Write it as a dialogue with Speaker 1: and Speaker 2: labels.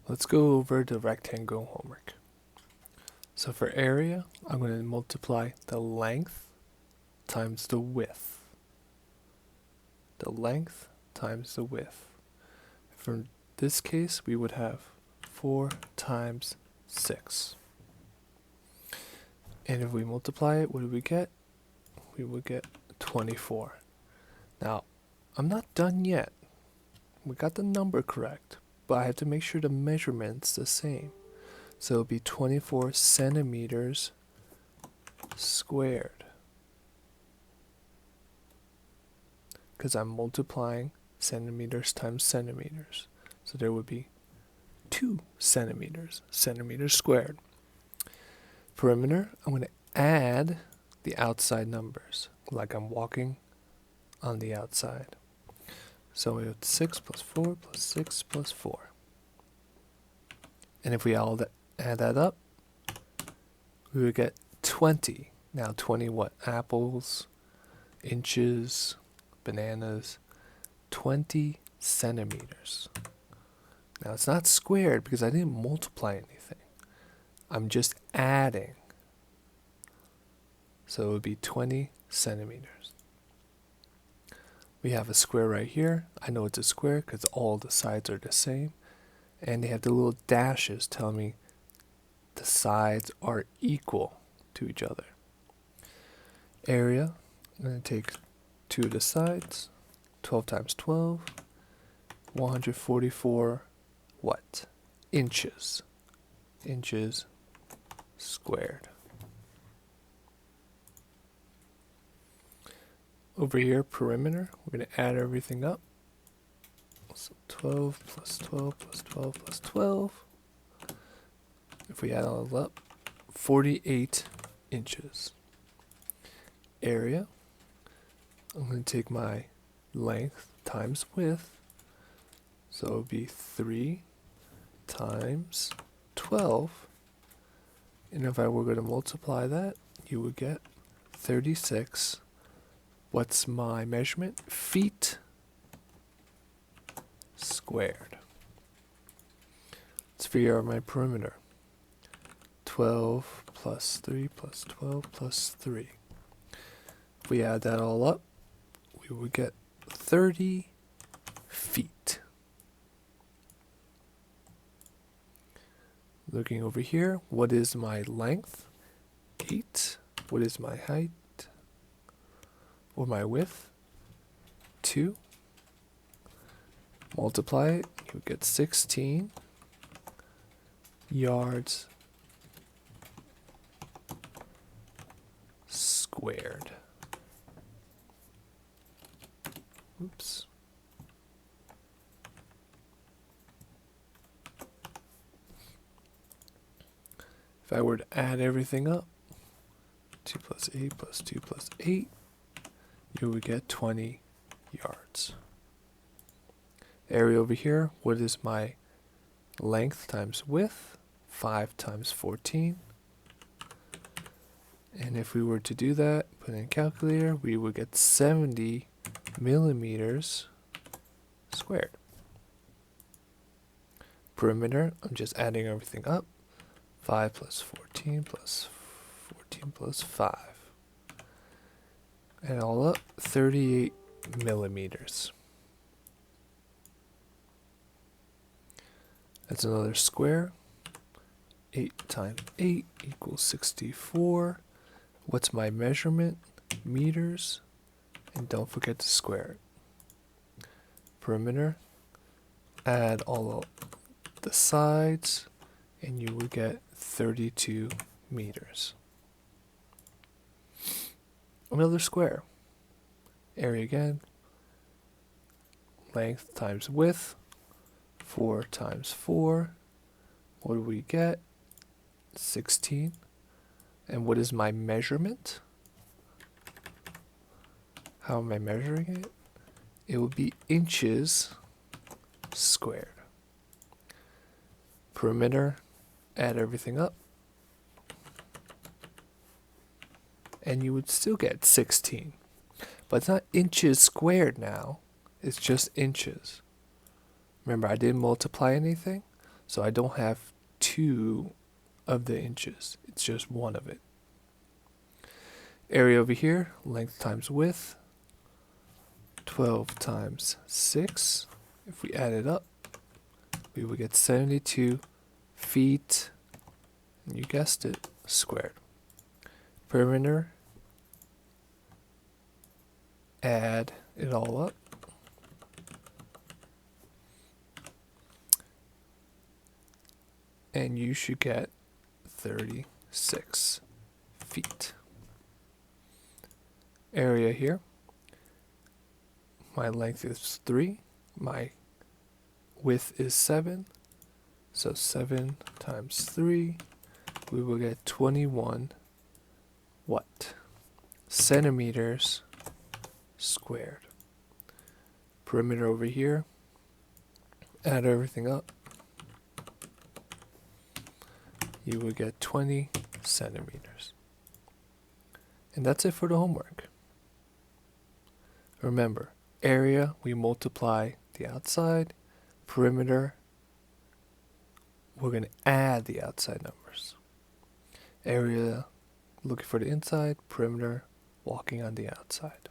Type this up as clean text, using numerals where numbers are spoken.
Speaker 1: Let's go over the rectangle homework. So for area, I'm going to multiply the length times the width. The length times the width. For this case, we would have 4 times 6. And if we multiply it, what do we get? We would get 24. Now, I'm not done yet. We got the number correct, but I have to make sure the measurement's the same. So it'll be 24 centimeters squared. Because I'm multiplying centimeters times centimeters. So there would be 2 centimeters squared. Perimeter, I'm going to add the outside numbers, like I'm walking on the outside. So we have 6 plus 4 plus 6 plus 4. And if we all add that up, we would get 20. Now 20 what? Apples, inches, bananas, 20 centimeters. Now it's not squared because I didn't multiply anything. I'm just adding. So it would be 20 centimeters. We have a square right here. I know it's a square because all the sides are the same. And they have the little dashes telling me the sides are equal to each other. Area, I'm going to take 2 of the sides. 12 times 12, 144 what? Inches. Inches squared. Over here, perimeter, we're going to add everything up. So 12 plus 12 plus 12 plus 12. If we add all up, 48 inches. Area, I'm going to take my length times width. So it would be 3 times 12. And if I were going to multiply that, you would get 36. What's my measurement? Feet squared. Let's figure out my perimeter. 12 plus 3 plus 12 plus 3. If we add that all up, we would get 30 feet. Looking over here, what is my length? 8. What is my height? Or my width? 2. Multiply it, you get 16 yards squared. Oops. If I were to add everything up, 2 plus 8 plus 2 plus 8, you would get 20 yards. Area over here, what is my length times width? 5 times 14. And if we were to do that, put in a calculator, we would get 70 millimeters squared. Perimeter, I'm just adding everything up. 5 plus 14 plus 14 plus 5. And all up, 38 millimeters. That's another square. 8 times 8 equals 64. What's my measurement? Meters. And don't forget to square it. Perimeter. Add all the sides, and you would get 32 meters. Another square. Area again. Length times width. 4 times 4. What do we get? 16. And what is my measurement? How am I measuring it? It would be inches squared. Perimeter, add everything up. And you would still get 16. But it's not inches squared now. It's just inches. Remember, I didn't multiply anything. So I don't have 2 of the inches. It's just 1 of it. Area over here, length times width, 12 times 6. If we add it up, we will get 72 feet, and you guessed it, squared. Perimeter, add it all up. And you should get 36 feet. Area here, my length is 3, my width is 7, so 7 times 3, we will get 21 what? Centimeters squared. Perimeter over here, add everything up, you will get 20 centimeters. And that's it for the homework. Remember, area, we multiply the outside. Perimeter, we're going to add the outside numbers. Area, looking for the inside. Perimeter, walking on the outside.